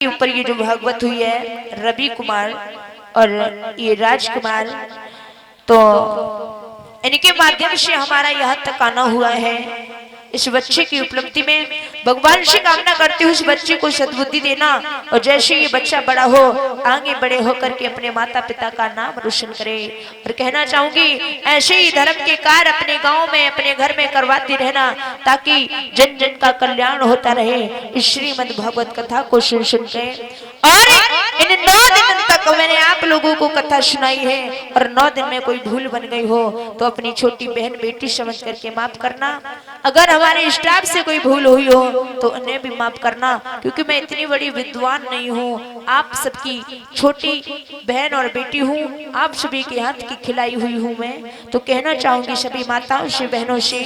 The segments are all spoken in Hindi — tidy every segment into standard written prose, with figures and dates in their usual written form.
के ऊपर ये जो भागवत हुई है रवि कुमार और ये राजकुमार, तो इनके माध्यम से हमारा यहाँ तक आना हुआ है। इस बच्चे की उपलब्धि में भगवान से कामना करते हुए उस बच्चे को सद्बुद्धि देना, और जैसे ये बच्चा बड़ा हो आगे बड़े हो करके अपने माता पिता का नाम रोशन करे। और कहना चाहूंगी ऐसे ही धर्म के कार्य अपने गांव में अपने घर में करवाते रहना, ताकि जन जन का कल्याण होता रहे। इस श्रीमद् भागवत कथा को सुन के और इन 9 दिन तक मैंने आप लोगों को कथा सुनाई है, और 9 दिन में कोई भूल बन गई हो तो अपनी छोटी बहन बेटी समझ करके माफ करना। अगर हमारे स्टाफ से कोई भूल हुई हो तो उन्हें भी माफ करना, क्योंकि मैं इतनी बड़ी विद्वान नहीं हूँ, आप सबकी छोटी बहन और बेटी हूँ, आप सभी के हाथ की खिलाई हुई हूँ मैं। तो कहना चाहूंगी सभी माताओं से बहनों से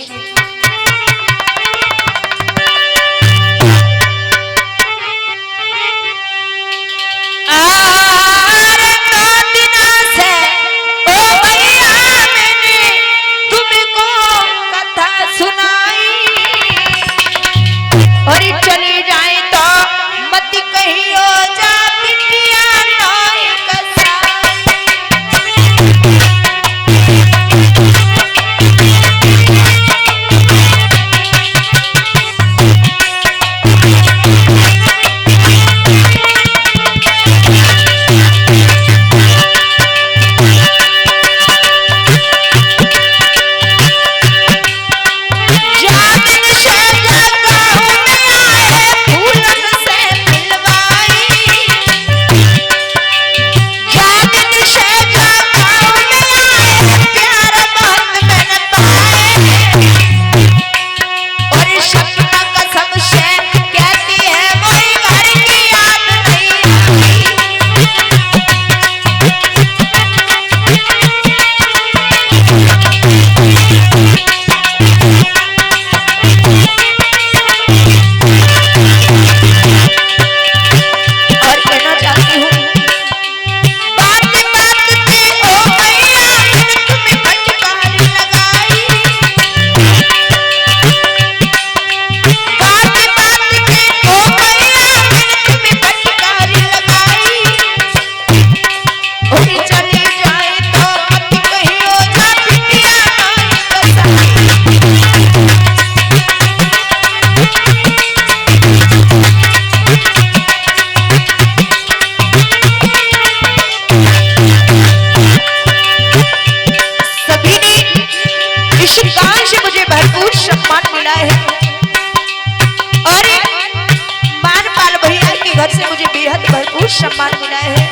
सम्मान मिला है।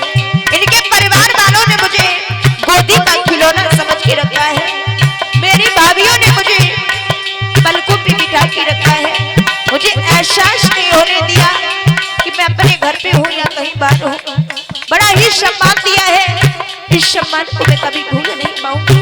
इनके परिवार वालों ने मुझे गोदी का खिलौना समझ के रखा है, मेरी भाभियों ने मुझे पलकों पे बिठा के रखा है। मुझे एहसास नहीं होने दिया कि मैं अपने घर पे हूँ या कहीं बाहर हूँ। बड़ा ही सम्मान दिया है, इस सम्मान को मैं कभी भूल नहीं पाऊंगी।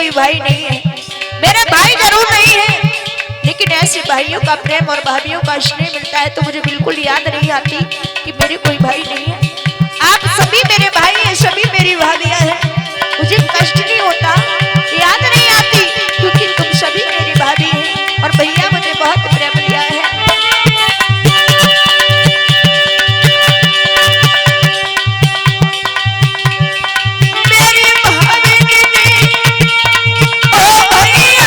भाई नहीं है, मेरे भाई जरूर नहीं है, लेकिन ऐसे भाइयों का प्रेम और भाभियों का स्नेह मिलता है तो मुझे बिल्कुल याद नहीं आती कि मेरे कोई भाई नहीं है। आप सभी मेरे भाई हैं, सभी मेरी भाभियां हैं, मुझे कष्ट नहीं होता, याद नहीं आती, क्योंकि तुम सभी मेरी भाभी हैं और भैया मुझे बहुत प्रेम दिया है। ओ भैया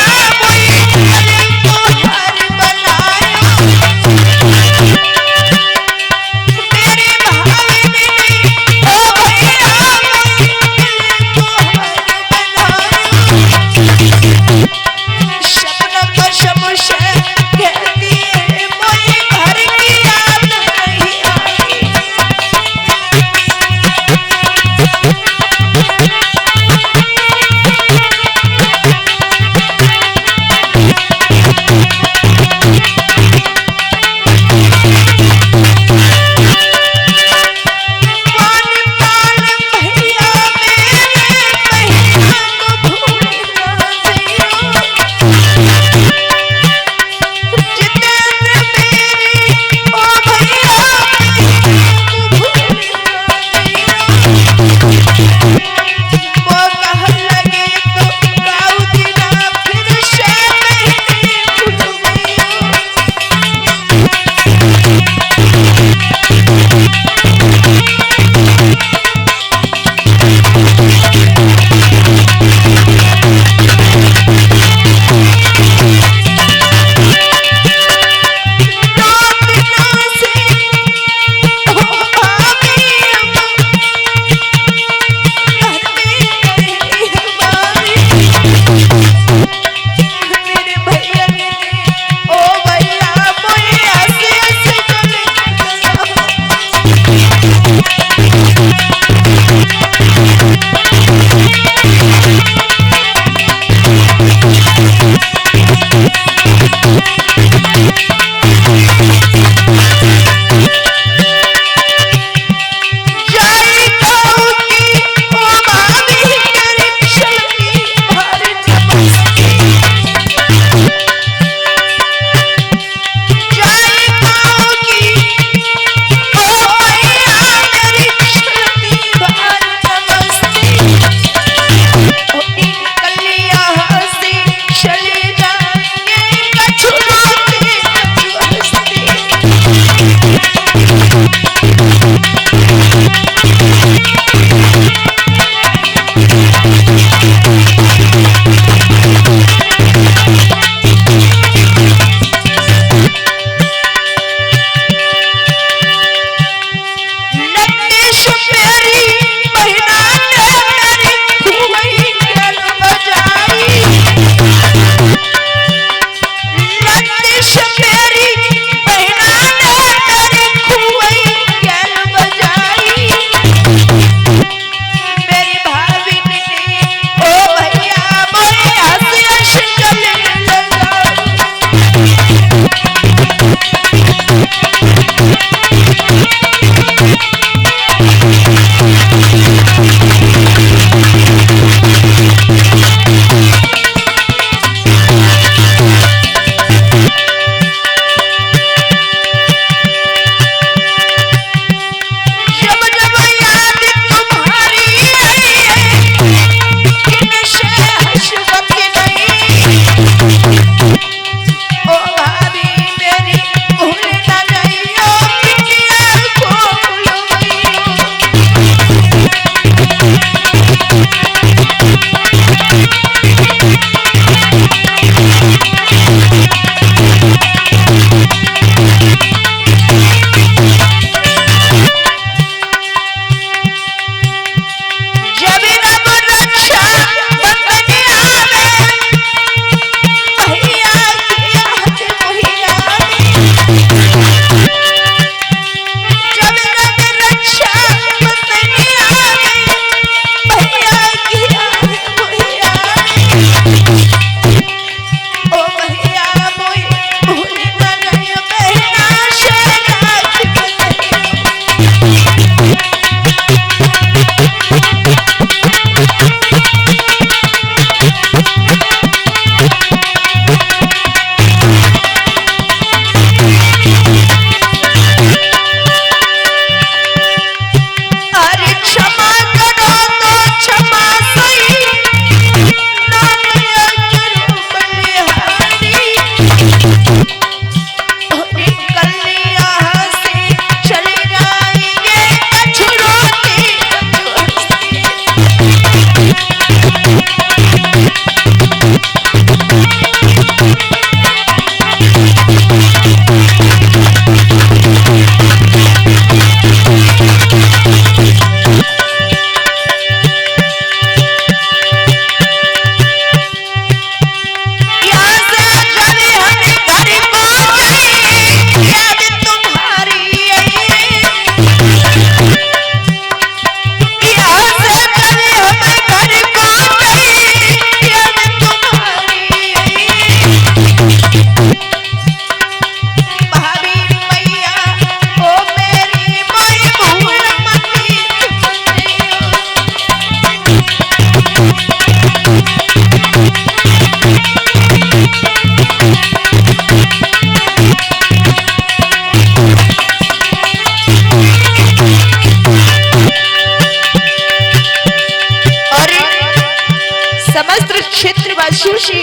बच्चों से,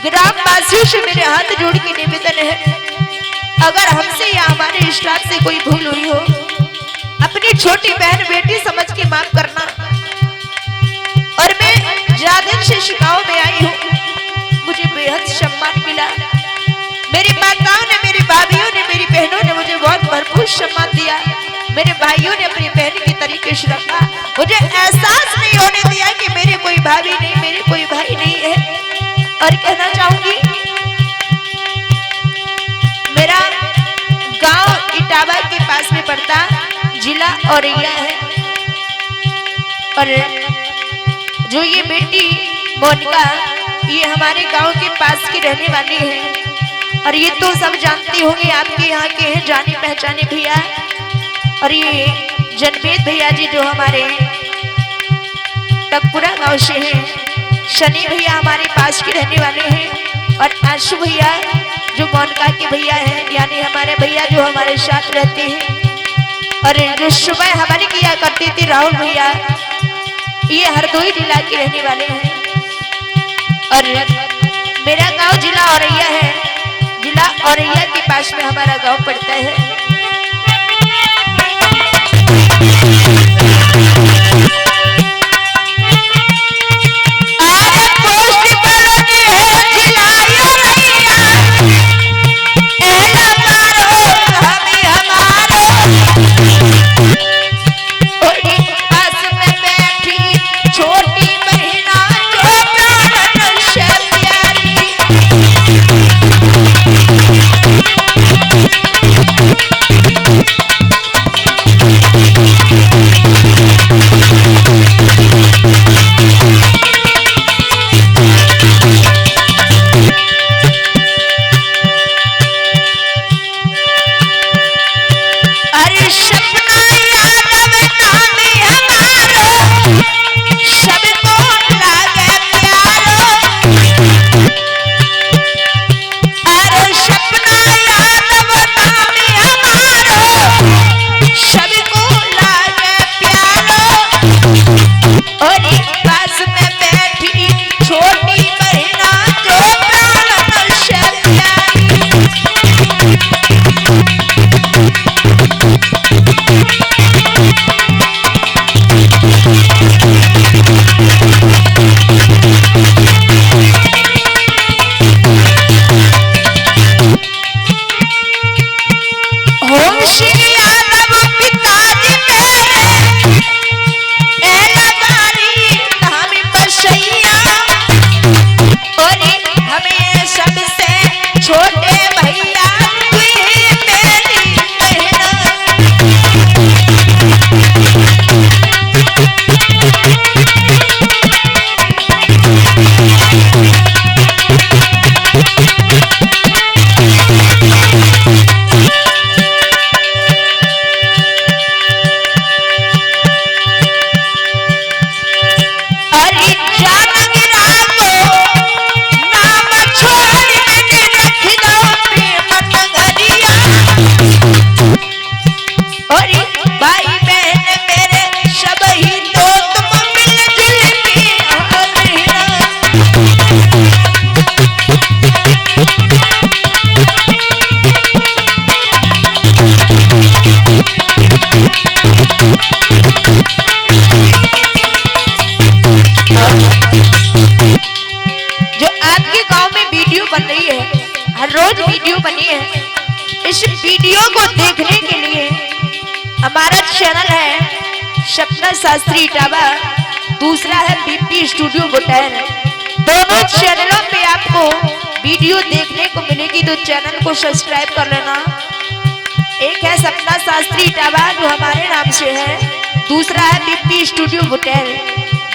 ग्रामवासियों से मेरे हाथ जोड़ के निवेदन है, अगर हमसे या हमारे स्टाफ से कोई भूल हुई हो, अपनी छोटी बहन बेटी समझ के माफ करना। और मैं ज्यादा से शिकाओं में आई हूँ, मुझे बेहद सम्मान मिला। मेरी माताओं ने, मेरी भाभियों ने, मेरी बहनों ने मुझे बहुत भरपूर सम्मान दिया। मेरे भाइयों ने अपनी बहन की तरीके से रखा। मुझे एहसास नहीं होने दिया कि मेरे कोई भाभी नहीं, मेरे कोई भाई नहीं है। और कहना चाहूंगी, मेरा गांव इटावा के पास में पड़ता, जिला औरैया है। और जो ये बेटी मोनिका, ये हमारे गांव के पास की रहने वाली है। और ये तो सब जानती होंगे, आपके यहाँ के हैं जाने पहचाने भैया। और ये जनवेद भैया जी जो हमारे टकपुरा गांव से हैं, शनि भैया हमारे पास के रहने वाले हैं। और आशु भैया जो मोनिका के भैया हैं, यानी हमारे भैया जो हमारे साथ रहते हैं। और जो सुबह हमारी किया करती थी राहुल भैया, ये हरदोई जिला के रहने वाले हैं। और मेरा गांव जिला औरैया है, जिला औरैया के पास में हमारा गांव पड़ता है। चैनल है सपना शास्त्री इटावा, दूसरा है बीपी स्टूडियो बुटेर। दोनों चैनलों पे आपको वीडियो देखने को मिलेगी, तो चैनल को सब्सक्राइब कर लेना। एक है सपना शास्त्री इटावा जो हमारे नाम से है, दूसरा है बीपी स्टूडियो बुटेर।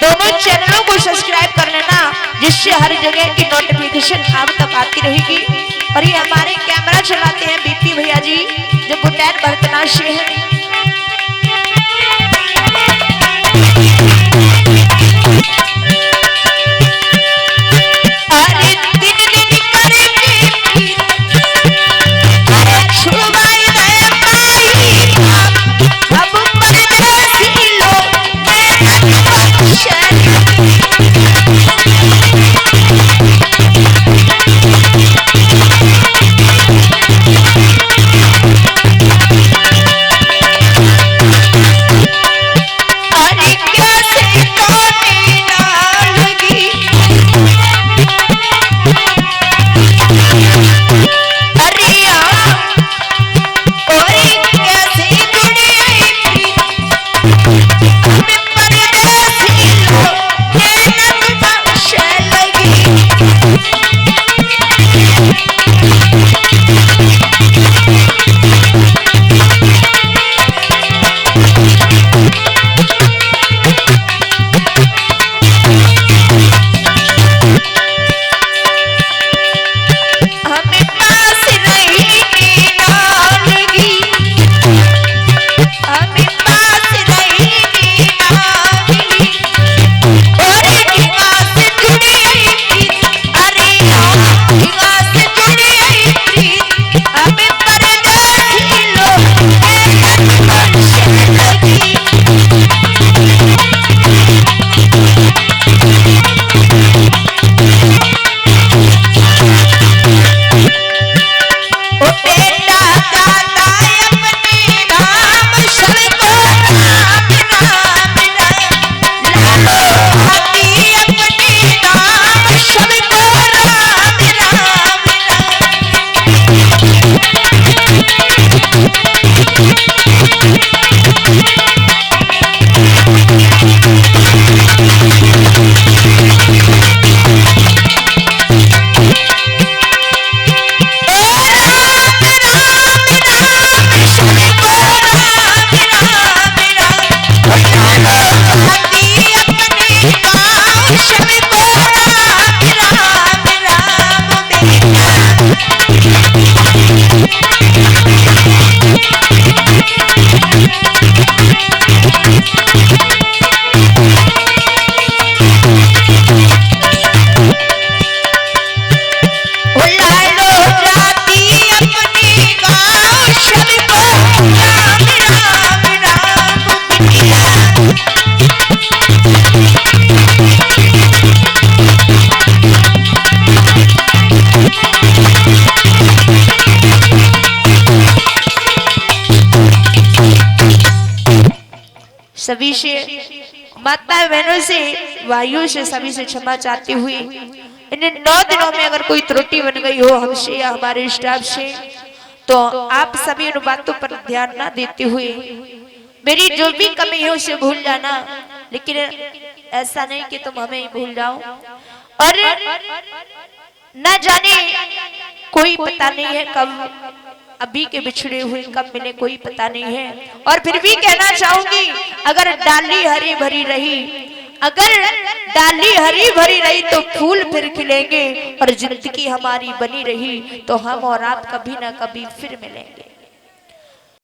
दोनों चैनलों को सब्सक्राइब कर लेना, जिससे हर जगह की नोटिफिकेशन आप तक आती रहेगी। और ये हमारे कैमरा चलाते हैं बीपी भैया जी, जो बुटेर बर्तना से है। Shut सभी से, माता बहनों से, भाइयों से, सभी से क्षमा चाहती हुई इन्हें 9 दिनों में अगर कोई त्रुटि बन गई हो हमसे या हमारे स्टाफ से, तो आप सभी उन बातों पर ध्यान ना देते हुए मेरी जो भी कमी है उसे भूल जाना, लेकिन ऐसा नहीं कि तुम हमें ही भूल जाओ। और न जाने कोई पता नहीं है कब अभी के बिछड़े हुए कब मिले, कोई पता नहीं है। और फिर भी कहना चाहूंगी, अगर डाली हरी भरी रही, अगर डाली हरी भरी रही तो फूल फिर खिलेंगे, और जिंदगी हमारी बनी रही तो हम और आप कभी ना कभी फिर मिलेंगे।